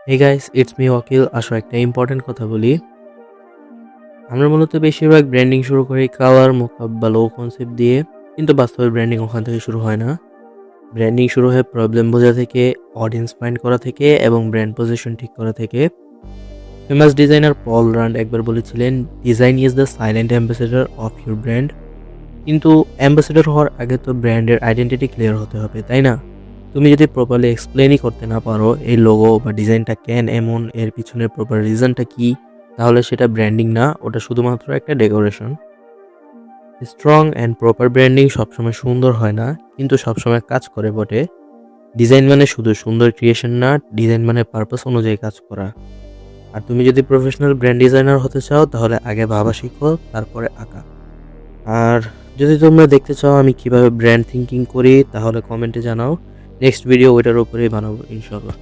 Hey guys, it's me ওয়াকিল। আসো একটা important কথা বলি। আমরা মূলত বেশিরভাগ ব্র্যান্ডিং শুরু করি কালার, মোকআপ বা লো কনসেপ্ট দিয়ে, কিন্তু বাস্তবে ব্র্যান্ডিং ওখান থেকে শুরু হয় না। ব্র্যান্ডিং শুরু হয় প্রবলেম বোঝা থেকে, অডিয়েন্স ফাইন্ড করা থেকে এবং ব্র্যান্ড পজিশন ঠিক করা থেকে। ফেমাস ডিজাইনার পল রান্ড একবার বলেছিলেন, design is the silent ambassador of your brand. কিন্তু অ্যাম্বাসেডর হওয়ার আগে তো ব্র্যান্ডের আইডেন্টিটি ক্লিয়ার হতে হবে, তাই না? তুমি যদি প্রপারলি এক্সপ্লেনই করতে না পারো এই লোগো বা ডিজাইনটা কেন এমন, এর পিছনের প্রপার রিজনটা কি, তাহলে সেটা ব্র্যান্ডিং না, ওটা শুধুমাত্র একটা decoration. Strong and proper branding সবসময় সুন্দর হয় না, কিন্তু সবসময় কাজ করে বটে। ডিজাইন মানে শুধু সুন্দর ক্রিয়েশন না, ডিজাইন মানে পারপাস অনুযায়ী কাজ করা। আর তুমি যদি প্রফেশনাল ব্র্যান্ড ডিজাইনার হতে চাও, তাহলে আগে ভাবা শিখো, তারপরে আঁকা। আর যদি তোমরা দেখতে চাও আমি কিভাবে ব্র্যান্ড থিঙ্কিং করি, তাহলে কমেন্টে জানাও। নেক্সট ভিডিও ওইটার উপরেই বানাবো ইনশাল্লাহ।